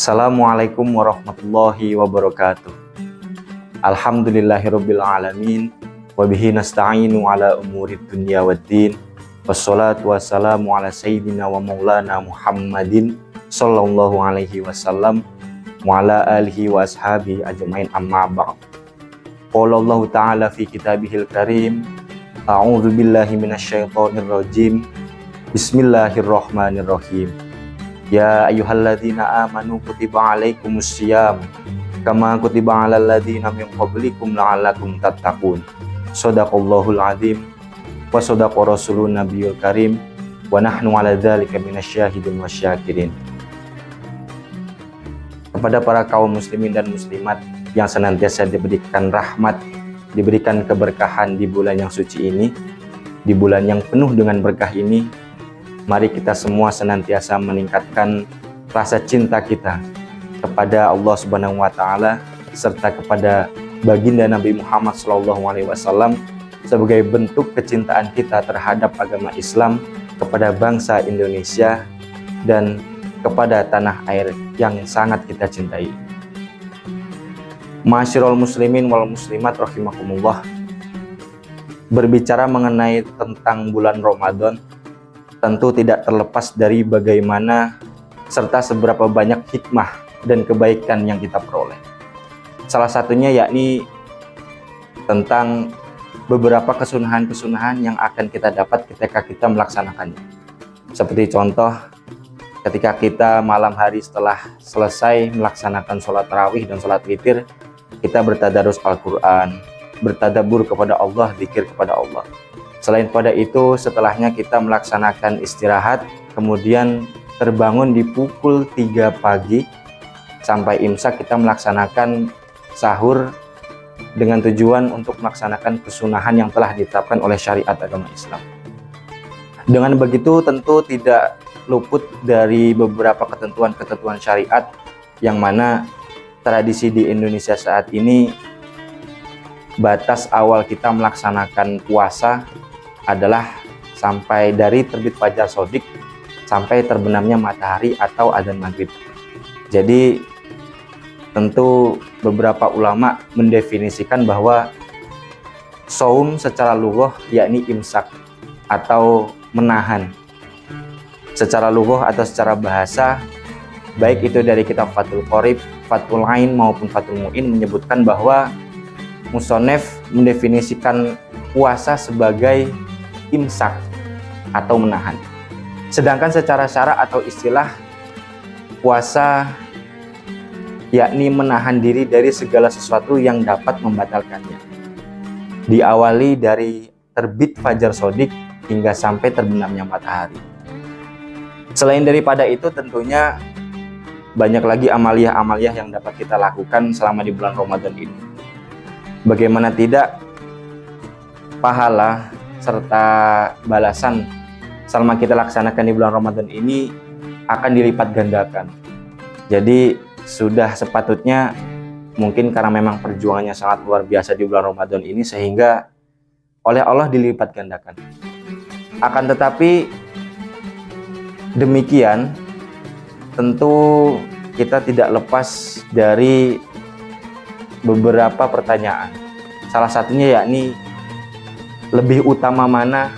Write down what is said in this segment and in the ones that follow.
Assalamualaikum warahmatullahi wabarakatuh. Alhamdulillahirabbil alamin wa bihi nasta'inu ala umurid dunya waddin. Wassalatu wassalamu ala sayyidina wa maulana Muhammadin sallallahu alaihi wasallam wa ala alihi wa ashabi ajmain, amma ba'd. Qala Allah ta'ala fi kitabihil karim, a'udzu billahi minasyaitonir rajim. Bismillahirrahmanirrahim. Ya ayyuhalladzina amanu kutiba alaikumussyiyam kama kutiba alal ladzina min qablikum la'allakum tattaqun. Shadaqallahul azim wa shadaqa rasulun nabiyul karim wa nahnu ala dzalika minasyahidin wasyakirin. Kepada para kaum muslimin dan muslimat yang senantiasa diberikan rahmat, diberikan keberkahan di bulan yang suci ini, di bulan yang penuh dengan berkah ini, mari kita semua senantiasa meningkatkan rasa cinta kita kepada Allah Subhanahu wa taala serta kepada baginda Nabi Muhammad SAW sebagai bentuk kecintaan kita terhadap agama Islam, kepada bangsa Indonesia dan kepada tanah air yang sangat kita cintai. Ma'asyiral muslimin wal muslimat rahimakumullah. Berbicara mengenai tentang bulan Ramadan, tentu tidak terlepas dari bagaimana serta seberapa banyak hikmah dan kebaikan yang kita peroleh. Salah satunya yakni tentang beberapa kesunahan-kesunahan yang akan kita dapat ketika kita melaksanakannya. Seperti contoh, ketika kita malam hari setelah selesai melaksanakan sholat tarawih dan sholat witir, kita bertadarus Al-Quran, bertadabbur kepada Allah, zikir kepada Allah. Selain pada itu, setelahnya kita melaksanakan istirahat, kemudian terbangun di pukul 3 pagi sampai imsak kita melaksanakan sahur dengan tujuan untuk melaksanakan kesunahan yang telah ditetapkan oleh syariat agama Islam. Dengan begitu tentu tidak luput dari beberapa ketentuan-ketentuan syariat yang mana tradisi di Indonesia saat ini batas awal kita melaksanakan puasa adalah sampai dari terbit fajar shodiq sampai terbenamnya matahari atau adzan maghrib. Jadi tentu beberapa ulama mendefinisikan bahwa shaum secara lughah yakni imsak atau menahan. Secara lughah atau secara bahasa, baik itu dari kitab Fathul Qorib, Fathul Ain maupun Fathul Mu'in menyebutkan bahwa musonef mendefinisikan puasa sebagai imsak atau menahan. Sedangkan secara syara atau istilah, puasa yakni menahan diri dari segala sesuatu yang dapat membatalkannya. Diawali dari terbit fajar shodiq hingga sampai terbenamnya matahari. Selain daripada itu tentunya banyak lagi amaliyah-amaliyah yang dapat kita lakukan selama di bulan Ramadan ini. Bagaimana tidak, pahala serta balasan selama kita laksanakan di bulan Ramadan ini akan dilipat gandakan. Jadi sudah sepatutnya, mungkin karena memang perjuangannya sangat luar biasa di bulan Ramadan ini, sehingga oleh Allah dilipat gandakan. Akan tetapi demikian, tentu kita tidak lepas dari beberapa pertanyaan. Salah satunya yakni, lebih utama mana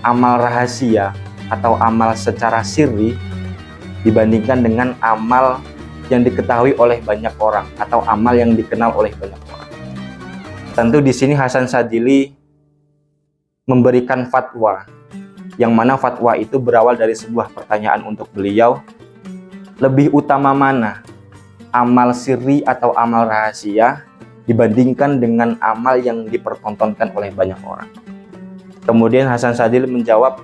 amal rahasia atau amal secara sirri dibandingkan dengan amal yang diketahui oleh banyak orang atau amal yang dikenal oleh banyak orang. Tentu di sini Hasan Sadzili memberikan fatwa, yang mana fatwa itu berawal dari sebuah pertanyaan untuk beliau, lebih utama mana amal sirri atau amal rahasia dibandingkan dengan amal yang dipertontonkan oleh banyak orang. Kemudian Hasan Sadzili menjawab,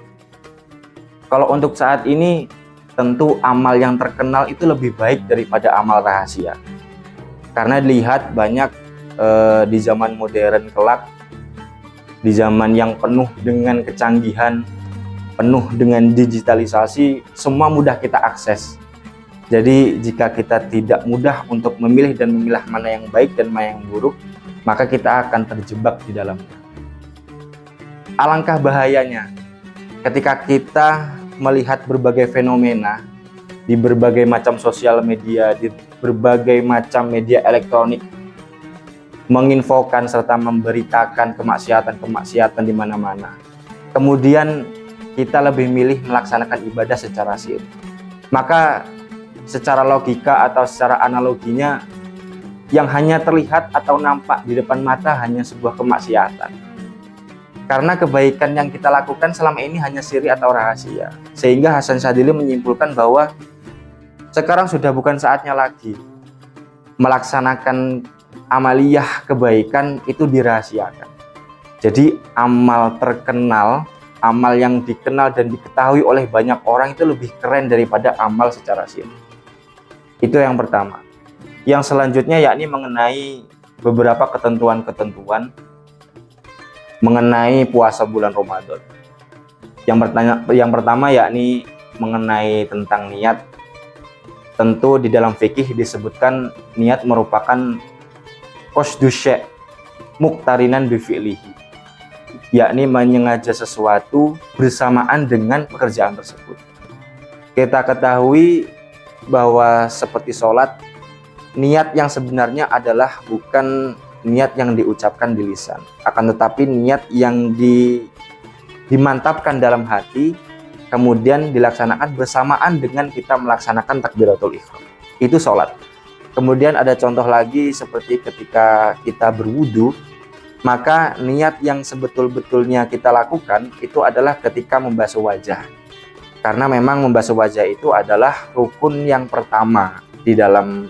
kalau untuk saat ini tentu amal yang terkenal itu lebih baik daripada amal rahasia. Karena dilihat banyak di zaman modern kelak, di zaman yang penuh dengan kecanggihan, penuh dengan digitalisasi, semua mudah kita akses. Jadi jika kita tidak mudah untuk memilih dan memilah mana yang baik dan mana yang buruk, maka kita akan terjebak di dalamnya. Alangkah bahayanya ketika kita melihat berbagai fenomena di berbagai macam sosial media, di berbagai macam media elektronik, menginfokan serta memberitakan kemaksiatan-kemaksiatan di mana-mana. Kemudian kita lebih milih melaksanakan ibadah secara sir. Maka secara logika atau secara analoginya, yang hanya terlihat atau nampak di depan mata hanya sebuah kemaksiatan. Karena kebaikan yang kita lakukan selama ini hanya siri atau rahasia. Sehingga Hasan Syadzili menyimpulkan bahwa sekarang sudah bukan saatnya lagi melaksanakan amaliyah kebaikan itu dirahasiakan. Jadi amal terkenal, amal yang dikenal dan diketahui oleh banyak orang itu lebih keren daripada amal secara sir. Itu yang pertama. Yang selanjutnya yakni mengenai beberapa ketentuan-ketentuan mengenai puasa bulan Ramadan. Yang pertama yakni mengenai tentang niat. Tentu di dalam fikih disebutkan niat merupakan qasdu syai' muqtarinan bi fi'lihi, yakni menyengaja sesuatu bersamaan dengan pekerjaan tersebut. Kita ketahui bahwa seperti sholat, niat yang sebenarnya adalah bukan niat yang diucapkan di lisan, akan tetapi niat yang dimantapkan dalam hati, kemudian dilaksanakan bersamaan dengan kita melaksanakan takbiratul ihram. Itu sholat. Kemudian ada contoh lagi seperti ketika kita berwudu, maka niat yang sebetul-betulnya kita lakukan itu adalah ketika membasuh wajah. Karena memang membasuh wajah itu adalah rukun yang pertama di dalam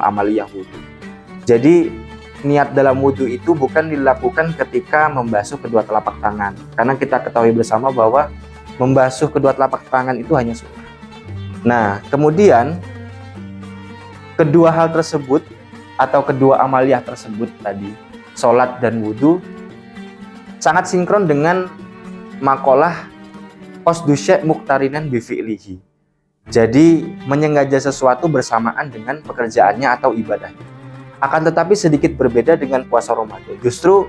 amaliyah wudu. Jadi niat dalam wudu itu bukan dilakukan ketika membasuh kedua telapak tangan. Karena kita ketahui bersama bahwa membasuh kedua telapak tangan itu hanya sunnah. Nah, kemudian kedua hal tersebut atau kedua amaliyah tersebut tadi, sholat dan wudhu, sangat sinkron dengan makalah qasdu syai' muqtarinan bi fi'lihi. Jadi menyengaja sesuatu bersamaan dengan pekerjaannya atau ibadahnya. Akan tetapi sedikit berbeda dengan puasa Ramadan. Justru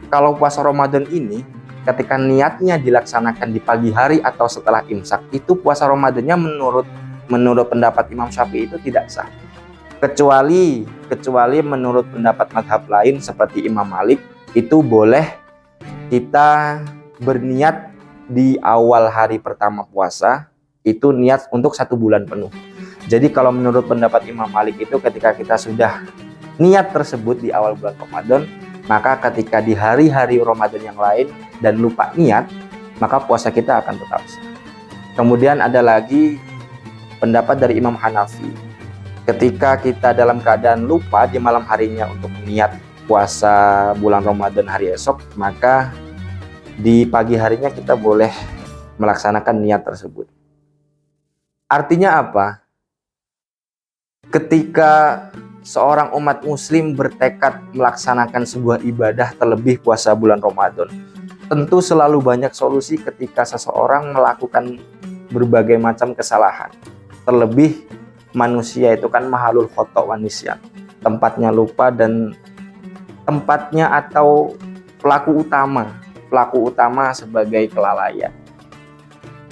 kalau puasa Ramadan ini ketika niatnya dilaksanakan di pagi hari atau setelah imsak, itu puasa Ramadannya menurut pendapat Imam Syafi'i itu tidak sah. Kecuali menurut pendapat mazhab lain seperti Imam Malik, itu boleh kita berniat di awal hari pertama puasa, itu niat untuk 1 bulan penuh. Jadi kalau menurut pendapat Imam Malik itu ketika kita sudah niat tersebut di awal bulan Ramadan, maka ketika di hari-hari Ramadan yang lain dan lupa niat, maka puasa kita akan tetap sah. Kemudian ada lagi pendapat dari Imam Hanafi. Ketika kita dalam keadaan lupa di malam harinya untuk niat puasa bulan Ramadan hari esok, maka di pagi harinya kita boleh melaksanakan niat tersebut. Artinya apa? Ketika seorang umat muslim bertekad melaksanakan sebuah ibadah terlebih puasa bulan Ramadan, tentu selalu banyak solusi ketika seseorang melakukan berbagai macam kesalahan. Terlebih manusia itu kan mahalul khata' wa nisyan, tempatnya lupa dan tempatnya atau pelaku utama sebagai kelalaian.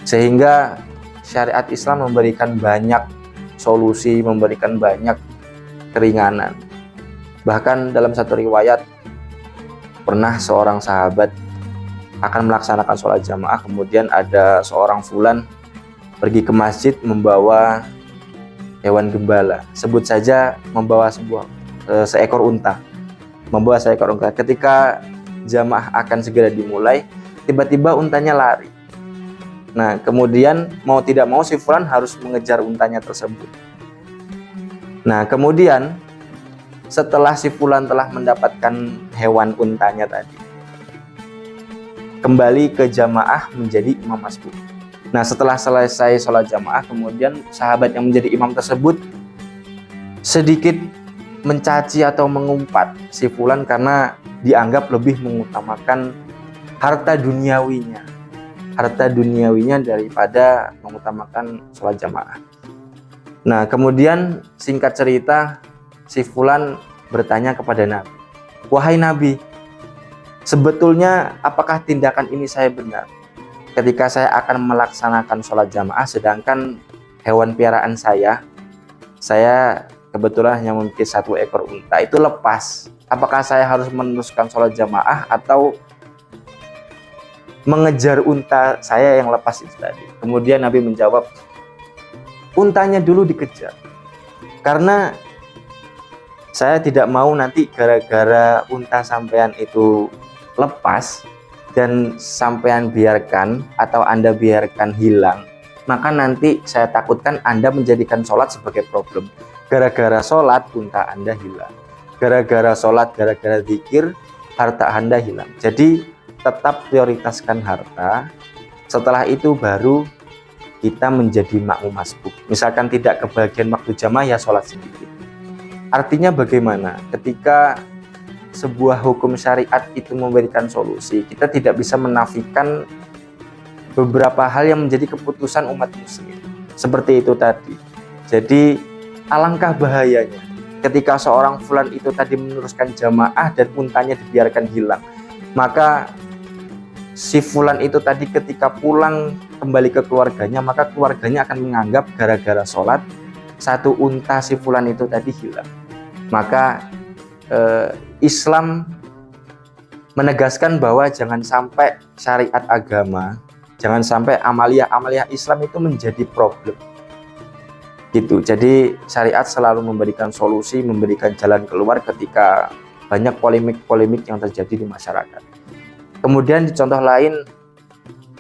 Sehingga syariat Islam memberikan banyak solusi, memberikan banyak keringanan. Bahkan dalam satu riwayat pernah seorang sahabat akan melaksanakan sholat jamaah, kemudian ada seorang fulan pergi ke masjid membawa hewan gembala, sebut saja membawa seekor unta. Ketika jamaah akan segera dimulai, tiba-tiba untanya lari. Nah, kemudian mau tidak mau si fulan harus mengejar untanya tersebut. Nah, kemudian setelah si fulan telah mendapatkan hewan untanya tadi, kembali ke jamaah menjadi imam masbuk. Nah, setelah selesai sholat jamaah, kemudian sahabat yang menjadi imam tersebut sedikit mencaci atau mengumpat si fulan karena dianggap lebih mengutamakan harta duniawinya daripada mengutamakan sholat jamaah. Nah, kemudian singkat cerita, si fulan bertanya kepada Nabi, "Wahai Nabi, sebetulnya apakah tindakan ini saya benar? Ketika saya akan melaksanakan sholat jamaah sedangkan hewan piaraan saya saya kebetulan hanya memiliki 1 ekor unta, itu lepas. Apakah saya harus meneruskan sholat jamaah atau mengejar unta saya yang lepas itu tadi? Kemudian Nabi menjawab, untanya dulu dikejar. Karena saya tidak mau nanti gara-gara unta sampean itu lepas dan sampean biarkan atau Anda biarkan hilang, maka nanti saya takutkan Anda menjadikan sholat sebagai problem. Gara-gara sholat unta Anda hilang, gara-gara sholat, gara-gara zikir harta Anda hilang. Jadi tetap prioritaskan harta, setelah itu baru kita menjadi makmum masbuk. Misalkan tidak kebagian waktu jamaah, ya sholat sedikit. Artinya bagaimana? Ketika sebuah hukum syariat itu memberikan solusi, kita tidak bisa menafikan beberapa hal yang menjadi keputusan umat muslim. Seperti itu tadi. Jadi alangkah bahayanya ketika seorang fulan itu tadi meneruskan jamaah dan untanya dibiarkan hilang. Maka si fulan itu tadi ketika pulang kembali ke keluarganya, maka keluarganya akan menganggap gara-gara sholat 1 unta si fulan itu tadi hilang. Maka Islam menegaskan bahwa jangan sampai syariat agama, jangan sampai amalia-amalia Islam itu menjadi problem. Gitu. Jadi syariat selalu memberikan solusi, memberikan jalan keluar ketika banyak polemik-polemik yang terjadi di masyarakat. Kemudian di contoh lain,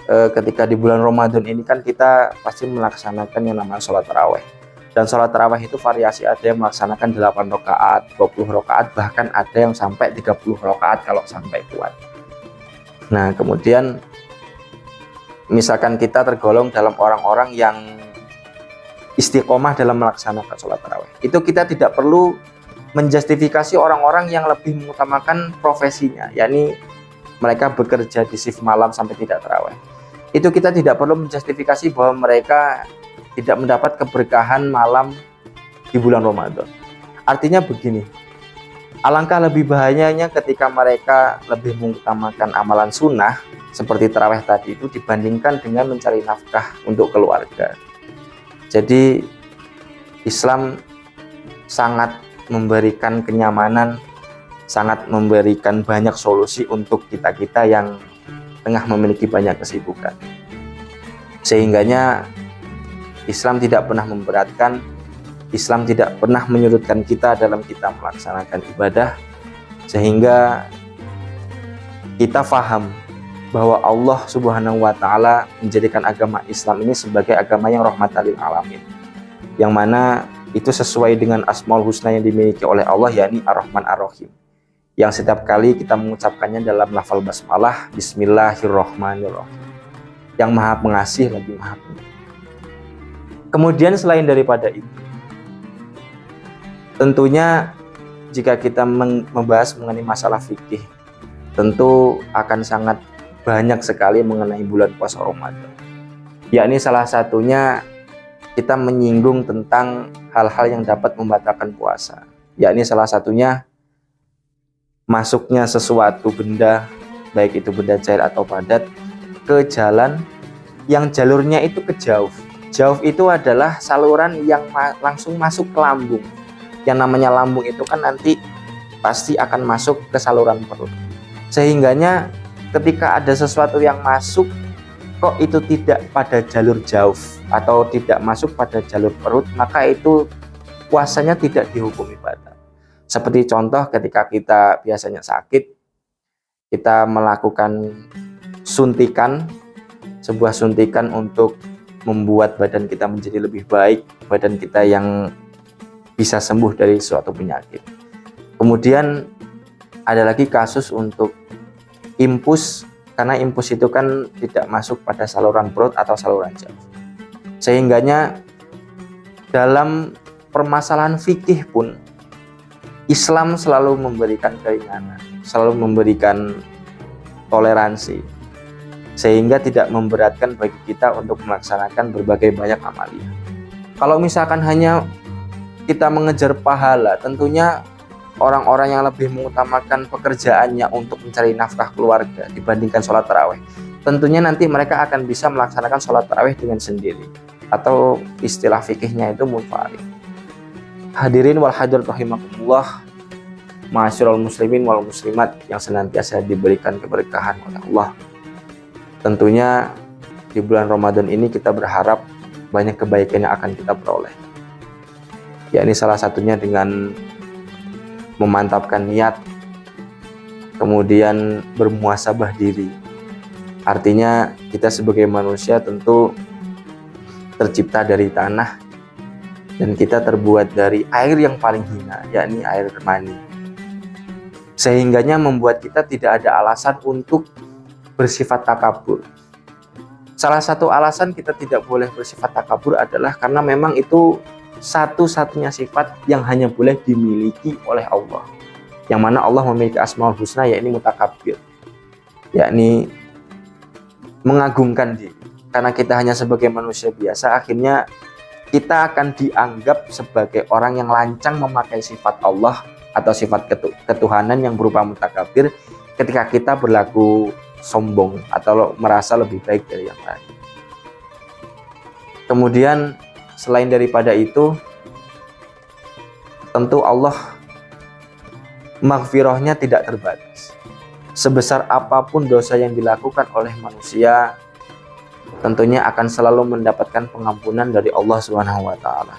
ketika di bulan Ramadan ini kan kita pasti melaksanakan yang namanya sholat tarawih. Dan sholat tarawih itu variasi, ada yang melaksanakan 8 rakaat, 20 rakaat, bahkan ada yang sampai 30 rakaat kalau sampai kuat. Nah, kemudian misalkan kita tergolong dalam orang-orang yang istiqomah dalam melaksanakan sholat tarawih, itu kita tidak perlu menjustifikasi orang-orang yang lebih mengutamakan profesinya, yakni mereka bekerja di shift malam sampai tidak tarawih. Itu kita tidak perlu menjustifikasi bahwa mereka tidak mendapat keberkahan malam di bulan Ramadan. Artinya begini, alangkah lebih bahayanya ketika mereka lebih mengutamakan amalan sunnah seperti tarawih tadi itu dibandingkan dengan mencari nafkah untuk keluarga. Jadi Islam sangat memberikan kenyamanan, sangat memberikan banyak solusi untuk kita-kita yang tengah memiliki banyak kesibukan. Sehingganya Islam tidak pernah memberatkan, Islam tidak pernah menyurutkan kita dalam kita melaksanakan ibadah, sehingga kita faham bahwa Allah Subhanahu wa Ta'ala menjadikan agama Islam ini sebagai agama yang rahmatan lil alamin, yang mana itu sesuai dengan Asmaul Husna yang dimiliki oleh Allah, yakni Ar-Rahman Ar-Rahim, yang setiap kali kita mengucapkannya dalam lafal basmalah, Bismillahirrahmanirrahim, yang maha pengasih lagi maha penyayang. Kemudian selain daripada itu, tentunya jika kita membahas mengenai masalah fikih, tentu akan sangat banyak sekali mengenai bulan puasa Ramadan. Yakni salah satunya kita menyinggung tentang hal-hal yang dapat membatalkan puasa. Yakni salah satunya masuknya sesuatu benda, baik itu benda cair atau padat, ke jalan yang jalurnya itu ke jauh. Jauh itu adalah saluran yang langsung masuk ke lambung. Yang namanya lambung itu kan nanti pasti akan masuk ke saluran perut. Sehingganya ketika ada sesuatu yang masuk kok itu tidak pada jalur jauh atau tidak masuk pada jalur perut, maka itu puasanya tidak dihukumi batal. Seperti contoh ketika kita biasanya sakit, kita melakukan suntikan, sebuah suntikan untuk membuat badan kita menjadi lebih baik, badan kita yang bisa sembuh dari suatu penyakit. Kemudian ada lagi kasus untuk impus, karena impus itu kan tidak masuk pada saluran perut atau saluran jauh. Sehingganya dalam permasalahan fikih pun Islam selalu memberikan keringanan, selalu memberikan toleransi, sehingga tidak memberatkan bagi kita untuk melaksanakan berbagai banyak amalia. Kalau misalkan hanya kita mengejar pahala, tentunya orang-orang yang lebih mengutamakan pekerjaannya untuk mencari nafkah keluarga dibandingkan sholat tarawih, tentunya nanti mereka akan bisa melaksanakan sholat tarawih dengan sendiri, atau istilah fikihnya itu munfarid. Hadirin wal hadirat rahimakumullah, ma'asyiral muslimin wal muslimat yang senantiasa diberikan keberkahan oleh Allah. Tentunya di bulan Ramadan ini kita berharap banyak kebaikan yang akan kita peroleh. Yakni salah satunya dengan memantapkan niat, kemudian bermuhasabah diri. Artinya kita sebagai manusia tentu tercipta dari tanah dan kita terbuat dari air yang paling hina, yakni air mani. Sehingganya membuat kita tidak ada alasan untuk bersifat takabur. Salah satu alasan kita tidak boleh bersifat takabur adalah karena memang itu satu-satunya sifat yang hanya boleh dimiliki oleh Allah. Yang mana Allah memiliki asmaul husna, yakni mutakabbir, yakni mengagungkan diri. Karena kita hanya sebagai manusia biasa, akhirnya kita akan dianggap sebagai orang yang lancang memakai sifat Allah atau sifat ketuhanan yang berupa mutakabbir ketika kita berlaku sombong atau merasa lebih baik dari yang lain. Kemudian selain daripada itu, tentu Allah maghfirahnya tidak terbatas. Sebesar apapun dosa yang dilakukan oleh manusia, tentunya akan selalu mendapatkan pengampunan dari Allah Subhanahu wa taala.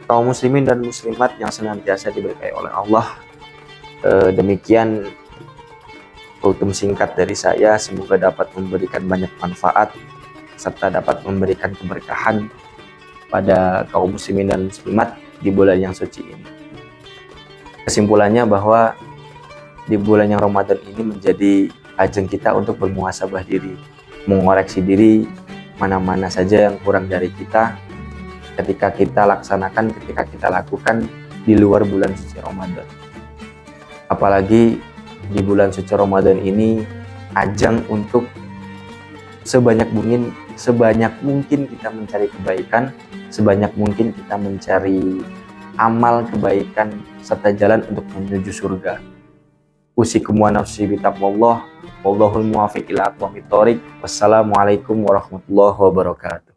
Kaum muslimin dan muslimat yang senantiasa diberkahi oleh Allah, demikian kultum singkat dari saya, semoga dapat memberikan banyak manfaat serta dapat memberikan keberkahan pada kaum muslimin dan muslimat di bulan yang suci ini. Kesimpulannya bahwa di bulan yang Ramadan ini menjadi ajang kita untuk bermuhasabah diri, mengoreksi diri mana-mana saja yang kurang dari kita ketika kita laksanakan, ketika kita lakukan di luar bulan suci Ramadan. Apalagi di bulan suci Ramadan ini ajang untuk sebanyak mungkin kita mencari kebaikan, sebanyak mungkin kita mencari amal kebaikan serta jalan untuk menuju surga. Usikum wa nafsi bitaqwallah, wallahul muwaffiq ila aqwamit thoriq. Wassalamualaikum warahmatullahi wabarakatuh.